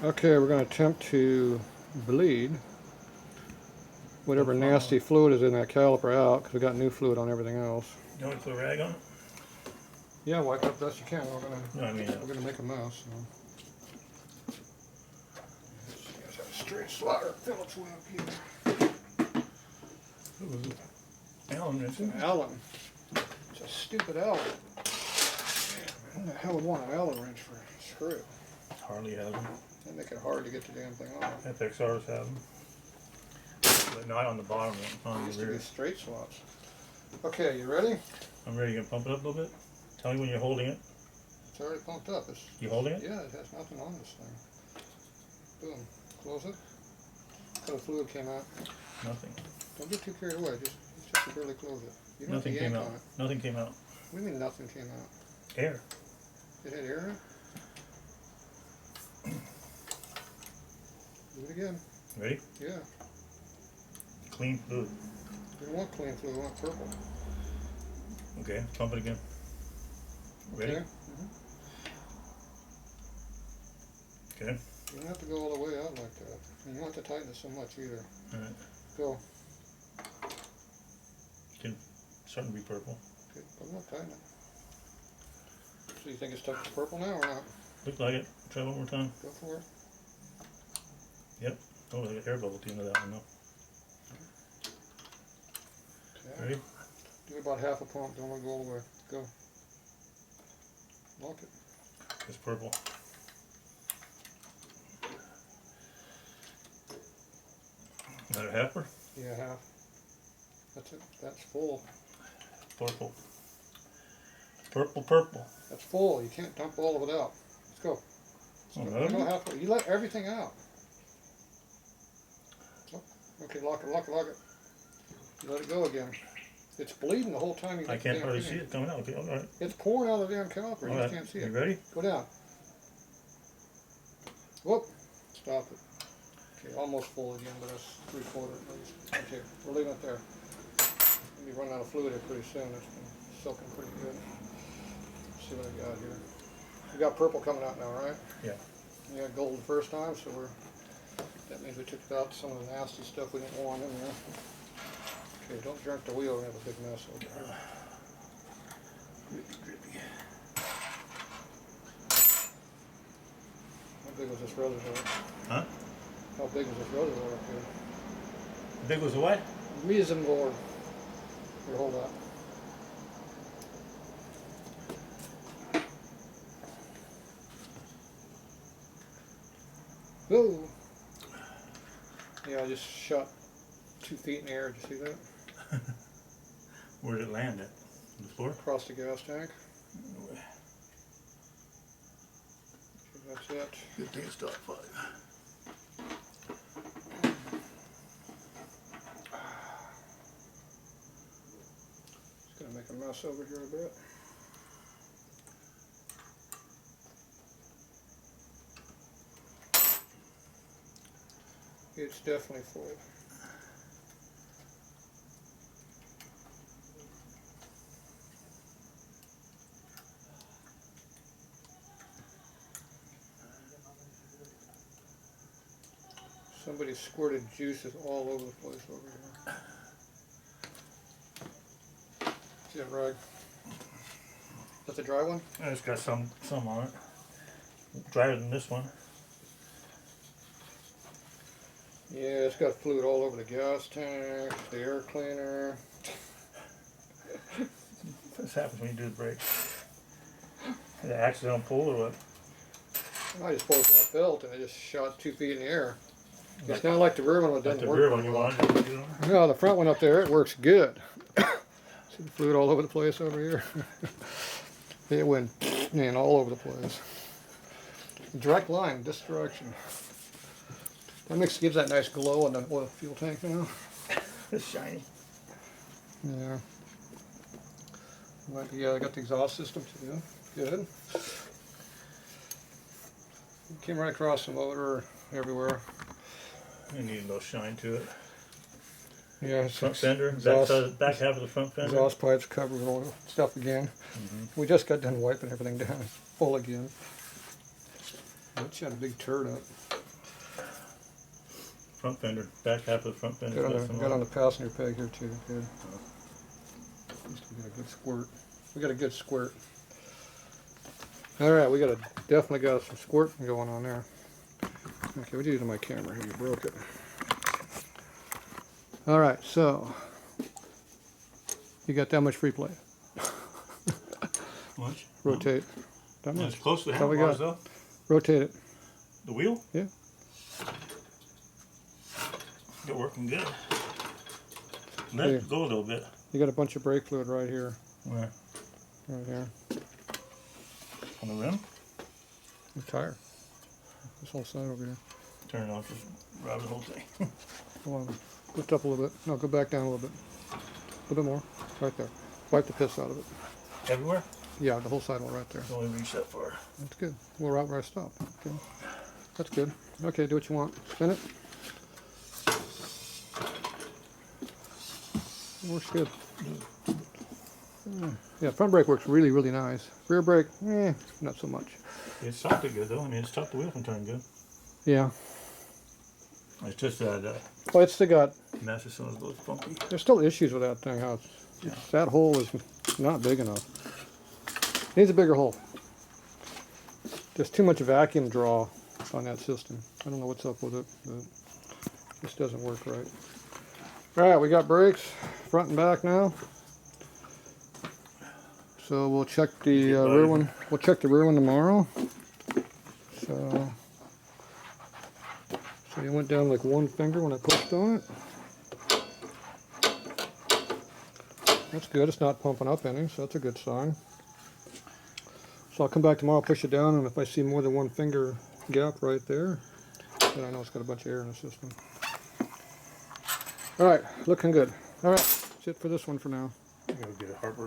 Okay, we're going to attempt to bleed whatever nasty fluid is in that caliper out, because we got new fluid on everything else. You want to put a rag on it? Yeah, wipe it up best you can. We're gonna make a mess. So. Straight slaughter Phillips wheel here. Allen wrench. Allen. It's a stupid Allen. Who the hell would want an Allen wrench for a screw? Harley has them. They make it hard to get the damn thing off. FXRs have them. But not on the bottom one, on Used the to rear. be straight slots. Okay, you ready? I'm ready. You gonna pump it up a little bit? Tell me when you're holding it. It's already pumped up. You holding it? Yeah, it has nothing on this thing. Boom. Close it. How the fluid came out. Nothing. Don't get too carried away. Just barely close it. You don't Nothing have to came yank out. on it. Nothing came out. What do you mean nothing came out? Air. It had air in it? Do it again. Ready? Yeah. Clean fluid. We don't want clean fluid, we want purple. Okay, pump it again. Ready? Okay. Okay. You don't have to go all the way out like that. And you don't have to tighten it so much either. Alright. Go. It's starting to be purple. Okay, but I'm not tightening it. So you think it's touched purple now or not? Look like it. Try one more time. Go for it. Yep. Oh, there's an air bubble at the end of that one though. Okay. Ready? Do about half a pump, don't want to go all the way. Go. Lock it. It's purple. Another halfer? Yeah, half. That's it. That's full. Purple. Purple, purple. That's full. You can't dump all of it out. Let's go. Another Go one? halfway. You let everything out. Oh, okay, lock it, lock it, lock it. You let it go again. It's bleeding the whole time you I let the can't damn hardly thing see in. it coming out. Okay, alright. It's pouring out of the damn caliper. You Alright. can't see You it. ready? Go down. Whoop. Stop it. Okay, almost full again, but that's 3/4 at least. Okay, we're leaving it there. We'll be running out of fluid here pretty soon. It's been soaking pretty good. Let's see what I got here. We got purple coming out now, right? Yeah. We got gold the first time, so that means we took out some of the nasty stuff we didn't want in there. Okay, don't jerk the wheel, we have a big mess over here. Drippy, drippy. How big was this reservoir? Huh? How big was this reservoir up here? How big was the what? Reservoir. Here, hold that. Whoa! Yeah, I just shot 2 feet in the air. Did you see that? Where did it land at? On the floor? Across the gas tank. Okay, that's it. Good thing it's still at 5. It's gonna make a mess over here a bit. It's definitely full. Somebody squirted juices all over the place over here. See that rag? That's a dry one? It's got some on it. Drier than this one. Yeah, it's got fluid all over the gas tank, the air cleaner. This happens when you do the brake. Is it accidental pull or what? I just pulled that belt and I just shot 2 feet in the air. It's not like the rear one that Like doesn't the work rear very one you well. wanted. No, the front one up there, it works good. See the fluid all over the place over here? It went man all over the place. Direct line, this direction. That gives that nice glow on the oil fuel tank now. It's shiny. Yeah. Yeah, I got the exhaust system too. Good. Came right across the motor everywhere. You need a little shine to it. Yeah, Front fender, back half of the front fender. exhaust pipes covered with all the stuff again. We just got done wiping everything down. It's full again. That had a big turd up. Front fender, back half of the front fender. Got on the passenger peg here too. Good. At least we got a good squirt. We got a good squirt. All right, we definitely got some squirting going on there. Okay, what are you using my camera here? You broke it. All right, so you got that much free play. Much? Rotate. That That's much. close to the That's all we handlebars got. though. Rotate it. The wheel? Yeah. They're working good. Let it go a little bit. You got a bunch of brake fluid right here. Where? Right here. On the rim? The tire. This whole side over here. Turn it off, just grab the whole thing. Hold on. Lift up a little bit. No, go back down a little bit. A little bit more. Right there. Wipe the piss out of it. Everywhere? Yeah, the whole side one right there. It's only reach that far. That's good. We're right where I stopped. Okay. That's good. Okay, do what you want. Spin it. Works good. Yeah, front brake works really, really nice. Rear brake, not so much. It's stopped it good though. I mean, it stopped the wheel from turning good. Yeah. It's just that Well, it's still got, master cylinder goes funky. there's still issues with that thing. How that hole is not big enough. Needs a bigger hole. There's too much vacuum draw on that system. I don't know what's up with it, but it just doesn't work right. All right, we got brakes, front and back now. So we'll check the rear one. We'll check the rear one tomorrow. So you went down like one finger when I pushed on it. That's good. It's not pumping up any, so that's a good sign. So I'll come back tomorrow, push it down, and if I see more than one finger gap right there, then I know it's got a bunch of air in the system. All right, looking good. All right, that's it for this one for now. I'm gonna get a Harper.